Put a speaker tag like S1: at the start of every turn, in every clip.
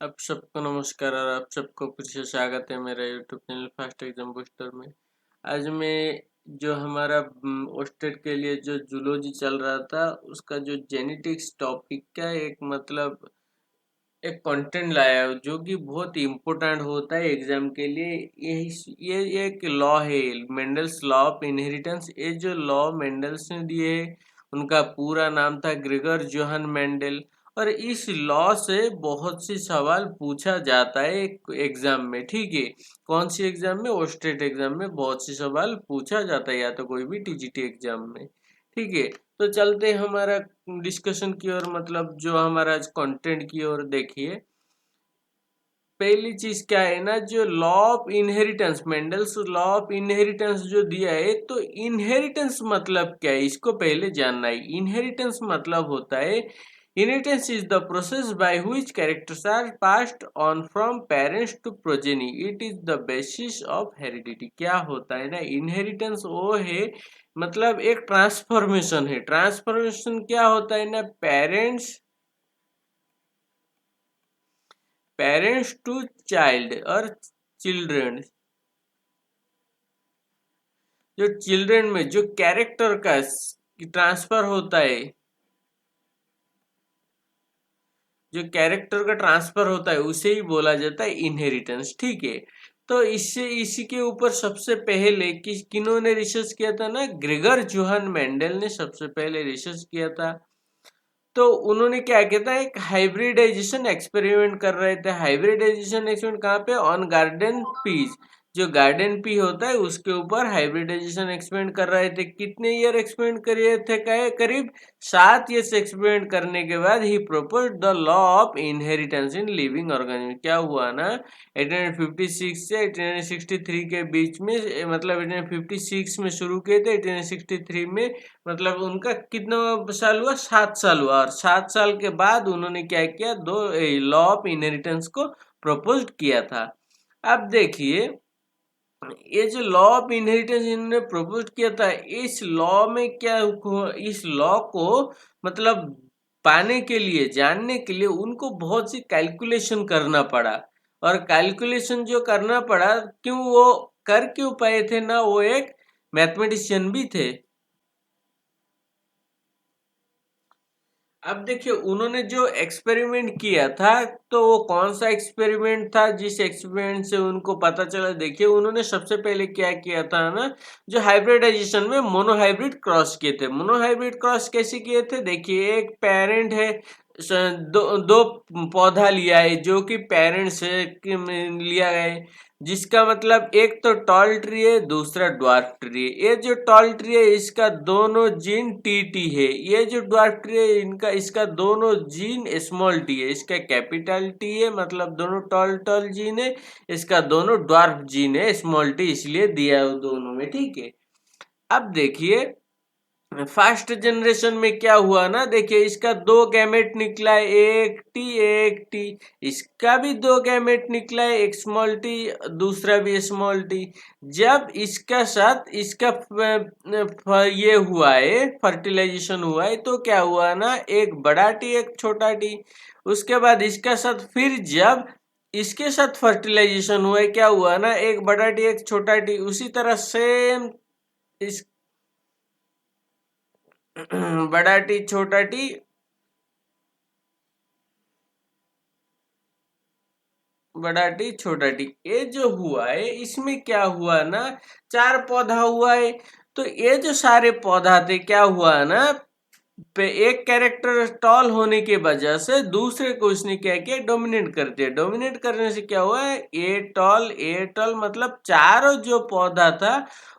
S1: आप सबको नमस्कार और आप सबको फिर से स्वागत है मेरा YouTube channel fast exam booster में। आज मैं जो हमारा ओस्टेट के लिए जो जूलॉजी चल रहा था उसका जो जेनेटिक्स टॉपिक का एक एक कंटेंट लाया हूँ जो कि बहुत इम्पोर्टेंट होता है एग्जाम के लिए। ये एक लॉ है, मेंडल्स लॉ ऑफ इनहेरिटेंस। ये जो लॉ मेंडल्स ने दिए है उनका पूरा नाम था ग्रेगर जोहन मेंडल। और इस लॉ से बहुत सी सवाल पूछा जाता है एक एग्जाम में, ठीक है। कौन सी एग्जाम में? ओस्टेट एग्जाम में बहुत सी सवाल पूछा जाता है, या तो कोई भी टीजीटी एग्जाम में, ठीक है। तो चलते हैं हमारा डिस्कशन की ओर, मतलब जो हमारा आज कंटेंट की ओर। देखिए, पहली चीज क्या है ना, जो law of inheritance, Mendel's law of inheritance जो दिया है, तो इनहेरिटेंस मतलब क्या है इसको पहले जानना है। इनहेरिटेंस मतलब होता है, inheritance is the process by which characters are passed on from parents to progeny. It is the basis of heredity. क्या होता है ना, इनहेरिटेंस वो है, मतलब एक ट्रांसफॉर्मेशन है। ट्रांसफॉर्मेशन क्या होता है ना, पेरेंट्स टू चाइल्ड और चिल्ड्रन, जो चिल्ड्रन में जो कैरेक्टर का ट्रांसफर होता है, जो कैरेक्टर का ट्रांसफर होता है उसे ही बोला जाता है इनहेरिटेंस, ठीक है। तो इससे इसी के ऊपर सबसे पहले किन्होंने रिसर्च किया था ना, ग्रेगर जोहन मेंडल ने सबसे पहले रिसर्च किया था। तो उन्होंने क्या किया था, एक हाइब्रिडाइजेशन एक्सपेरिमेंट कर रहे थे। हाइब्रिडाइजेशन एक्सपेरिमेंट कहाँ पे? On garden peas. जो गार्डन पी होता है उसके ऊपर हाइब्रिडाइजेशन एक्सपेरिमेंट कर रहे थे। कितने ईयर एक्सपेरिमेंट करे थे? करीब 7 ईयर्स एक्सपेरिमेंट करने के बाद ही propose the law of inheritance in living organism. क्या हुआ ना, 1856 से 1863 के बीच में, मतलब 1856 में शुरू किए थे, 1863 में, मतलब उनका कितना साल हुआ? 7 साल हुआ। और 7 साल के बाद उन्होंने क्या किया, दो लॉ ऑफ इनहेरिटेंस को प्रपोज किया था। अब देखिए, ये जो लॉ ऑफ इनहेरिटेंस इन्होंने प्रपोज किया था, इस लॉ में क्या इस लॉ को मतलब पाने के लिए, जानने के लिए उनको बहुत सी कैलकुलेशन करना पड़ा। और कैलकुलेशन जो करना पड़ा, क्यों वो कर क्यों पाए थे ना, वो एक मैथमेटिशियन भी थे। अब देखिए, उन्होंने जो एक्सपेरिमेंट किया था, तो वो कौन सा एक्सपेरिमेंट था जिस एक्सपेरिमेंट से उनको पता चला? देखिए, उन्होंने सबसे पहले क्या किया था ना, जो हाइब्रिडाइजेशन में मोनोहाइब्रिड क्रॉस किए थे। मोनोहाइब्रिड क्रॉस कैसे किए थे? देखिए, एक पेरेंट है, दो पौधा लिया है जो कि पेरेंट से लिया है, जिसका मतलब एक तो टॉल ट्री है, दूसरा ड्वार्फ ट्री है। ये जो टॉल ट्री है इसका दोनों जीन टी है, ये जो ड्वार्फ ट्री है इनका इसका दोनों जीन स्मॉल टी है। इसका कैपिटल टी है, मतलब दोनों टॉल टॉल जीन है, इसका दोनों ड्वार्फ जीन है स्मॉल टी, इसलिए दिया है दोनों में, ठीक है। अब देखिए, फर्स्ट जनरेशन में क्या हुआ ना, देखिए इसका दो गैमेट निकला है, एक टी एक टी। इसका भी दो गैमेट निकला है, एक स्मॉल टी, दूसरा भी स्मॉल टी। जब इसका साथ इसका ये हुआ है, फर्टिलाइजेशन हुआ है, तो क्या हुआ ना, एक बड़ा टी एक छोटा टी। उसके बाद इसका साथ फिर जब इसके साथ फर्टिलाइजेशन हुआ है, क्या हुआ ना, एक बड़ा टी एक छोटा टी। उसी तरह सेम इस बड़ा टी छोटा टी, बड़ा टी छोटा टी, ये जो हुआ है इसमें क्या हुआ ना, 4 पौधा हुआ है। तो ये जो सारे पौधा थे, क्या हुआ ना, पे एक कैरेक्टर टॉल होने की वजह से दूसरे को उसने क्या किया, डोमिनेट कर दिया। डोमिनेट करने से क्या हुआ है, ए टॉल, मतलब चारों जो पौधा था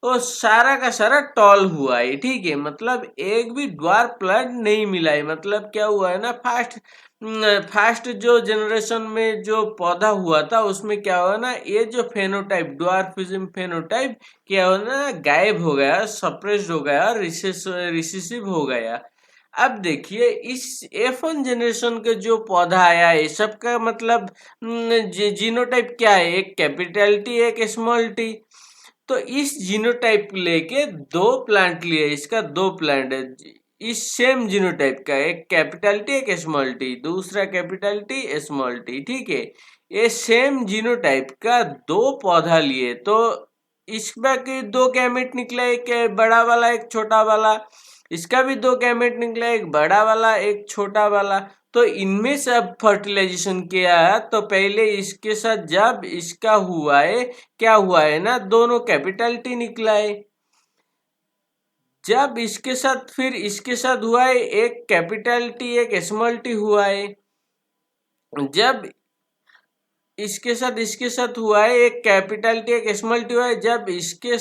S1: वो सारा का सारा टॉल हुआ है, ठीक है। मतलब एक भी ड्वार्फ प्लांट नहीं मिला है। मतलब क्या हुआ है ना, फर्स्ट जो जनरेशन में जो पौधा हुआ था उसमें क्या हुआ ना, ये जो फेनोटाइप, ड्वार्फिज्म फेनोटाइप क्या हुआ ना, गायब हो गया, सप्रेस्ड हो गया, रिसेसिव हो गया। अब देखिए, इस F1 जनरेशन के जो पौधा आया है सबका मतलब जीनोटाइप क्या है, एक कैपिटल टी एक स्मॉल टी। तो इस जीनोटाइप लेके दो प्लांट लिए, इसका दो प्लांट है, इस सेम जीनोटाइप का, एक कैपिटल टी एक स्मॉल टी, दूसरा कैपिटल टी स्मॉल टी, ठीक है। ये सेम जीनोटाइप का दो पौधा लिए तो इसमें के दो गैमेट निकला, एक बड़ा वाला एक छोटा वाला, इसका भी दो गैमेट निकला, एक बड़ा वाला एक छोटा वाला। तो इनमें से अब फर्टिलाइजेशन किया है तो पहले इसके साथ जब इसका हुआ है, क्या हुआ है ना, दोनों कैपिटल टी निकला है। जब इसके साथ फिर इसके साथ हुआ है, एक कैपिटल टी एक स्मॉल टी हुआ है। जब इसके साथ हुआ है, एक कैपिटल टी एक स्मॉल टी हुआ है। जब इसके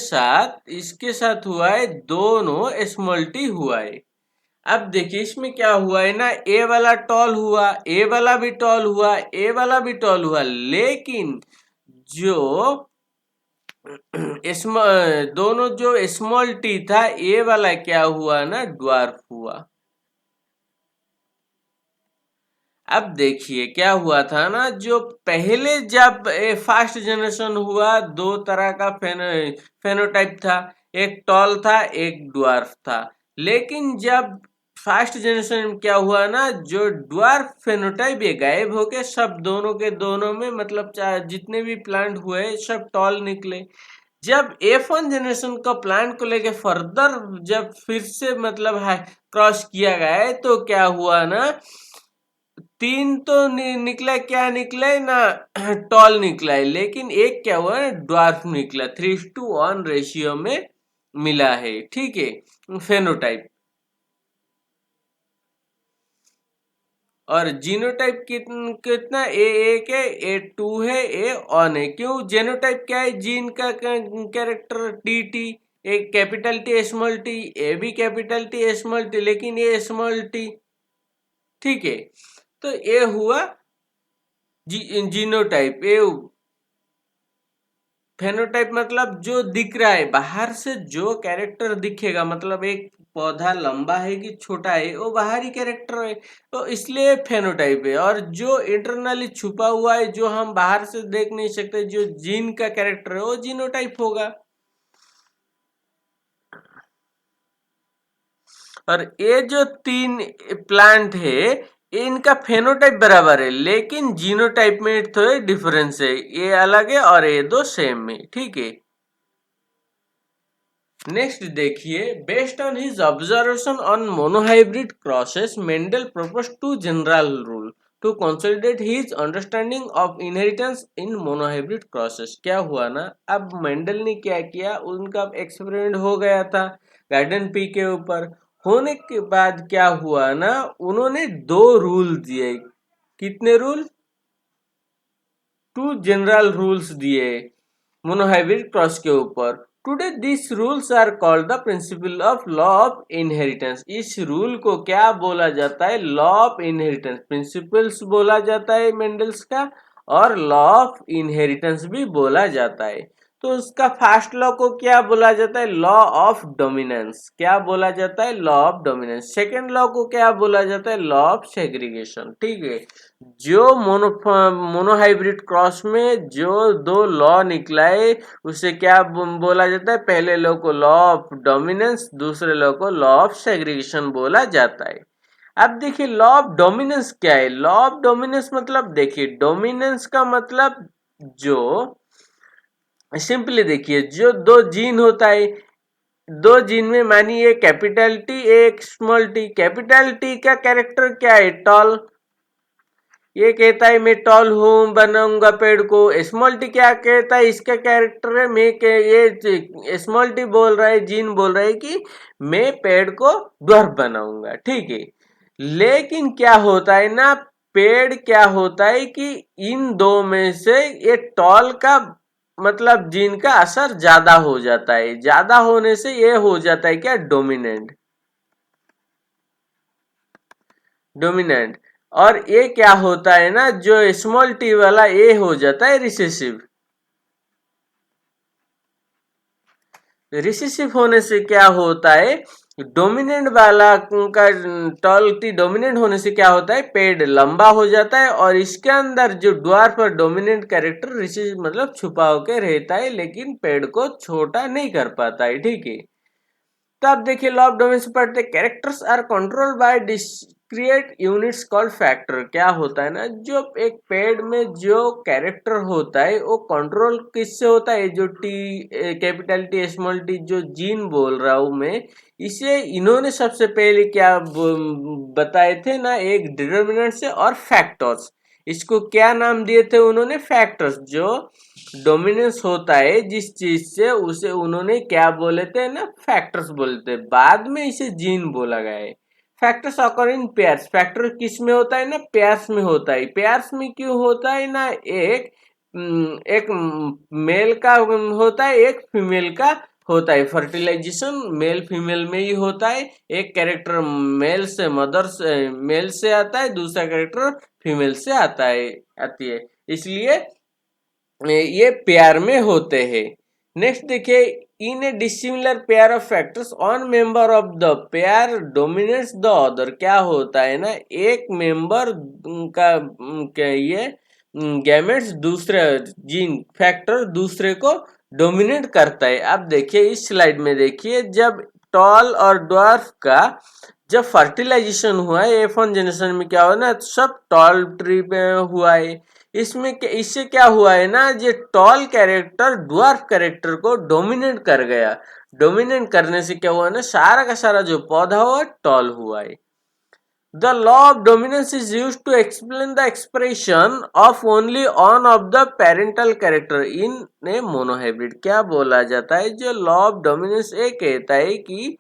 S1: साथ हुआ है, दोनों स्मॉल टी हुआ है। अब देखिए इसमें क्या हुआ है ना, ए वाला टॉल हुआ, ए वाला भी टॉल हुआ, ए वाला भी टॉल हुआ, लेकिन जो दोनों जो स्मॉल टी था, ए वाला क्या हुआ ना, ड्वार्फ हुआ। अब देखिए क्या हुआ था ना, जो पहले जब फर्स्ट जनरेशन हुआ, दो तरह का फेनोटाइप था, एक टॉल था एक ड्वार्फ था। लेकिन जब फर्स्ट जनरेशन में क्या हुआ ना, जो ड्वार्फ फेनोटाइप ये गायब हो गए, सब दोनों के दोनों में, मतलब जितने भी प्लांट हुए सब टॉल निकले। जब F1 जनरेशन का प्लांट को लेके फर्दर जब फिर से मतलब है क्रॉस किया गया है, तो क्या हुआ ना, तीन तो निकला, क्या निकला है ना, टॉल निकला है, लेकिन एक क्या हुआ है, ड्वार्फ निकला, 3:1 रेशियो में मिला है, ठीक है, फेनोटाइप। और जीनोटाइप कितना, A1 है, A2 है, A1 है। क्यों, जीनोटाइप क्या है, जीन का कैरेक्टर TT, एक कैपिटल टी स्मॉल टी, ए भी कैपिटल टी स्मॉल टी, लेकिन ये स्मॉल टी, ठीक है। तो ये हुआ जीनोटाइप। ये फेनोटाइप मतलब जो दिख रहा है बाहर से, जो कैरेक्टर दिखेगा, मतलब एक पौधा लंबा है कि छोटा है, वो बाहरी कैरेक्टर है, तो इसलिए फेनोटाइप है। और जो इंटरनली छुपा हुआ है, जो हम बाहर से देख नहीं सकते, जो जीन का कैरेक्टर है, वो जीनोटाइप होगा। और ये जो तीन प्लांट है, इनका फेनोटाइप बराबर है, लेकिन जीनोटाइप में थोड़े डिफरेंस है, ये अलग है और ये दो सेम है, ठीक है। नेक्स्ट देखिए, based on his observation on monohybrid crosses, Mendel proposed two general rule to consolidate his understanding of inheritance in monohybrid crosses. क्या हुआ ना, अब मेंडल ने क्या किया, उनका एक्सपेरिमेंट हो गया था गार्डन पी के ऊपर। होने के बाद क्या हुआ ना, उन्होंने दो रूल दिए। कितने रूल, टू जनरल रूल्स दिए मोनोहाइब्रिड क्रॉस के ऊपर। Today this rules are called the principle of law of inheritance. इस रूल को क्या बोला जाता है, लॉ ऑफ इनहेरिटेंस प्रिंसिपल्स बोला जाता है मेंडल्स का, और लॉ ऑफ इनहेरिटेंस भी बोला जाता है। तो उसका फर्स्ट लॉ को क्या बोला जाता है, लॉ ऑफ डोमिनेंस। क्या बोला जाता है, law of dominance. Second law को क्या बोला जाता है, लॉ ऑफ सेग्रीगेशन, ठीक है। जो मोनोहाइब्रिड क्रॉस में जो दो लॉ निकला है, उसे क्या बोला जाता है, पहले लॉ को लॉ ऑफ डोमिनेंस, दूसरे लॉ को लॉ ऑफ सेग्रीगेशन बोला जाता है। अब देखिए लॉ ऑफ डोमिनेंस क्या है। लॉ ऑफ डोमिनेंस मतलब, देखिए डोमिनेंस का मतलब, जो सिंपली देखिए, जो दो जीन होता है, दो जीन में मानिए कैपिटल टी एक स्मॉल टी। कैपिटल टी का कैरेक्टर क्या है, टॉल, ये कहता है मैं टॉल हूं, बनाऊंगा पेड़ को। स्मॉल टी क्या कहता है, इसका कैरेक्टर है मैं के, ये स्मॉल टी बोल रहा है, जीन बोल रहा है कि मैं पेड़ को ड्वार्फ बनाऊंगा, ठीक है। लेकिन क्या होता है ना, पेड़ क्या होता है कि इन दो में से ये टॉल का मतलब जीन का असर ज्यादा हो जाता है। ज्यादा होने से ये हो जाता है क्या, डोमिनेंट, डोमिनेंट। और ये क्या होता है ना, जो स्मॉल टी वाला ये हो जाता है रिसेसिव। रिसेसिव होने से क्या होता है, डोमिनेंट वाला का टॉल टी डोमिनेंट होने से क्या होता है, पेड़ लंबा हो जाता है, और इसके अंदर जो ड्वार्फ और डोमिनेंट कैरेक्टर रिसेसिव मतलब छुपा होकर रहता है, लेकिन पेड़ को छोटा नहीं कर पाता है, ठीक है। तो आप देखिए लॉ ऑफ डोमेन से पढ़ते characters are controlled by discrete units called factor. क्या होता है ना, जो एक पेड़ में जो कैरेक्टर होता है वो कंट्रोल किससे होता है, जो T capital T small T जो जीन बोल रहा हूं मैं, इसे इन्होंने सबसे पहले क्या बताए थे ना, एक डिटर्मिनेंट से और फैक्टर्स। इसको क्या नाम दिए थे उन्होंने, फैक्टर्स। जो डोमिनेंस होता है जिस चीज से, उसे उन्होंने क्या बोले थे ना, फैक्टर्स बोलते। बाद में इसे जीन बोला गया है। Factors occur in pairs. Factor किस में होता है ना, पेयर्स में होता है। पेयर्स में क्यों होता है ना, एक मेल का होता है, एक फीमेल का होता है। फर्टिलाइजेशन मेल फीमेल में ही होता है। एक कैरेक्टर मेल से मदर से मेल से आता है, दूसरा कैरेक्टर फीमेल से आती है, इसलिए ये पेयर में होते हैं। नेक्स्ट देखिए, in a dissimilar pair of factors on member of the pair dominates the other. क्या होता है ना, एक मेंबर का ये गैमेट्स दूसरे जीन फैक्टर दूसरे को डोमिनेट करता है। अब देखिए इस स्लाइड में देखिए, जब टॉल और ड्वार्फ का जब फर्टिलाइजेशन हुआ है F1 जनरेशन में, क्या हुआ ना, सब टॉल ट्री पे हुआ है। इससे क्या हुआ है ना, ये टॉल कैरेक्टर ड्वार्फ कैरेक्टर को डोमिनेट कर गया। डोमिनेट करने से क्या हुआ ना, सारा का सारा जो पौधा हुआ टॉल हुआ है। The law of dominance is used to explain the expression of only one of the parental character in a monohybrid। क्या बोला जाता है, जो लॉ ऑफ डोमिनेंस ये कहता है कि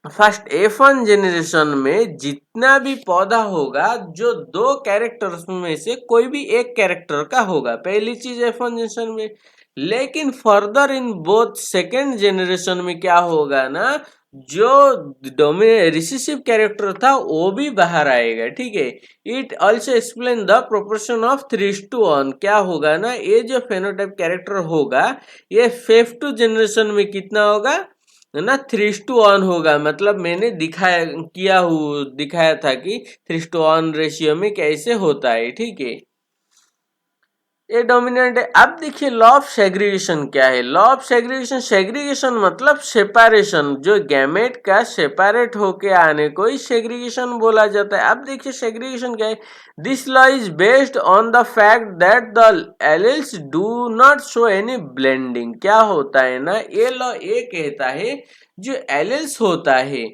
S1: फर्स्ट F1 जेनरेशन में जितना भी पौधा होगा, जो दो कैरेक्टर्स में से कोई भी एक कैरेक्टर का होगा, पहली चीज F1 जनरेशन में। लेकिन further in both second generation में क्या होगा ना, जो रिसेसिव कैरेक्टर था वो भी बाहर आएगा, ठीक है। It also explain the proportion of 3:1। क्या होगा ना, ये जो फेनोटाइप कैरेक्टर होगा, ये फिफ्थ जनरेशन में कितना होगा ना, 3:1 होगा। मतलब मैंने दिखाया था कि 3:1 रेशियो में कैसे होता है, ठीक है। ये डोमिनेंट है। अब देखिए लॉ ऑफ सेग्रीगेशन क्या है। लॉ ऑफ सेग्रीगेशन, सेग्रीगेशन मतलब सेपरेशन, जो गैमेट का सेपरेट होके आने को ही सेग्रीगेशन बोला जाता है। अब देखिए सेग्रीगेशन क्या है। This law is based on the fact that the alleles do not show any blending. क्या होता है ना, ये लॉ ये कहता है जो एलील्स होता है,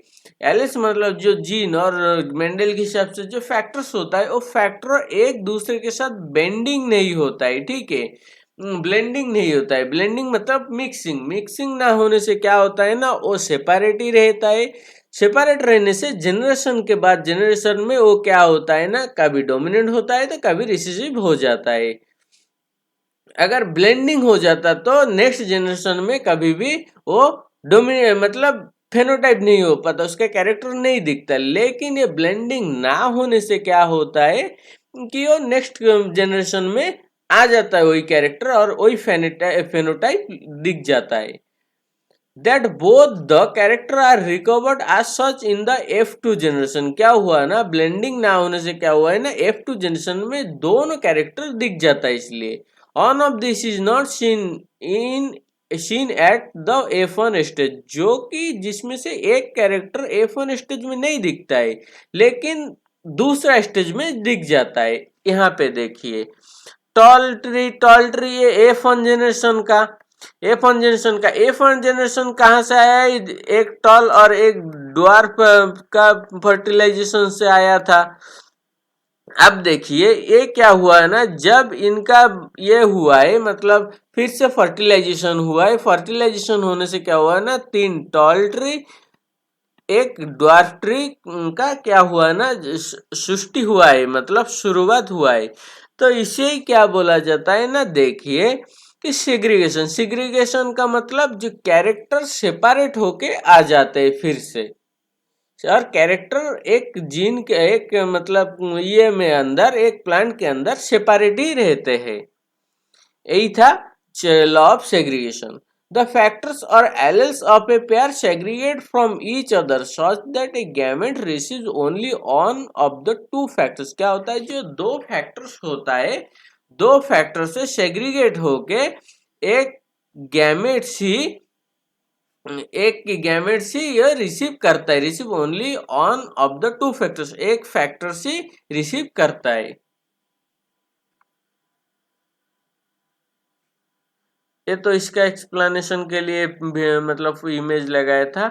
S1: एलिस मतलब जो जीन और मेंडल के हिसाब से जो फैक्टर्स होता है, वो फैक्टर एक दूसरे के साथ बेंडिंग नहीं होता है, ठीक है। ब्लेंडिंग नहीं होता है। ब्लेंडिंग मतलब मिक्सिंग। मिक्सिंग ना होने से क्या होता है ना, वो सेपरेट ही रहता है। सेपरेट रहने से जनरेशन के बाद जनरेशन में वो क्या होता है ना, कभी डोमिनेंट होता है तो कभी रिसेसिव हो जाता है। अगर ब्लेंडिंग हो जाता तो नेक्स्ट जनरेशन में कभी भी वो डोमिनेट मतलब फेनोटाइप नहीं हो पाता, उसका कैरेक्टर नहीं दिखता। लेकिन ये ब्लेंडिंग ना होने से क्या होता है कि वो नेक्स्ट जनरेशन में आ जाता है वही कैरेक्टर और वही फेनोटाइप दिख जाता है। That both the character are recovered as such in the F2 generation. क्या हुआ ना, ब्लेंडिंग ना होने से क्या हुआ है ना, F2 जनरेशन में दोनों कैरेक्टर दिख जाता है। इसलिए on off this is not seen at the F1 stage, जो कि जिसमें से एक कैरेक्टर F1 स्टेज में नहीं दिखता है लेकिन दूसरा स्टेज में दिख जाता है। यहाँ पे देखिए टॉल ट्री ये F1 जनरेशन का, F1 जनरेशन कहाँ से आया है, एक टॉल और एक ड्वार्फ का फर्टिलाइजेशन से आया था। अब देखिए ये क्या हुआ है ना, जब इनका ये हुआ है मतलब फिर से फर्टिलाइजेशन हुआ है। फर्टिलाइजेशन होने से क्या हुआ है ना, 3 टॉल ट्री एक ड्वार्फ ट्री का क्या हुआ है ना, सृष्टि हुआ है, मतलब शुरुआत हुआ है। तो इसे क्या बोला जाता है ना, देखिए कि सेग्रीगेशन। सेग्रीगेशन का मतलब जो कैरेक्टर सेपरेट होके आ जाते हैं फिर से, और कैरेक्टर एक जीन के एक मतलब ये में अंदर एक प्लांट के अंदर सेपरेट ही रहते हैं। यही था law of segregation. The factors or alleles of a pair segregate from each other such that a gamete receives only one of the two factors। क्या होता है, जो दो फैक्टर्स होता है, दो फैक्टर से सेग्रीगेट होके एक गैमेट्स ही एक गैमेट से यह रिसीव करता है, receive only on off the two factors, एक फैक्टर से रिसीव करता है। ये तो इसका एक्सप्लेनेशन के लिए मतलब इमेज लगाया था।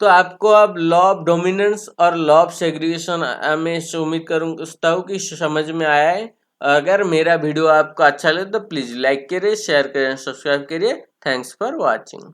S1: तो आपको अब लॉ ऑफ डोमिनेंस और लॉ ऑफ सेग्रीगेशन मैं उम्मीद करूँगा हूँ कि समझ में आया है। अगर मेरा वीडियो आपको अच्छा लगे तो प्लीज़ लाइक करिए, शेयर करें, सब्सक्राइब करिए। Thanks for watching.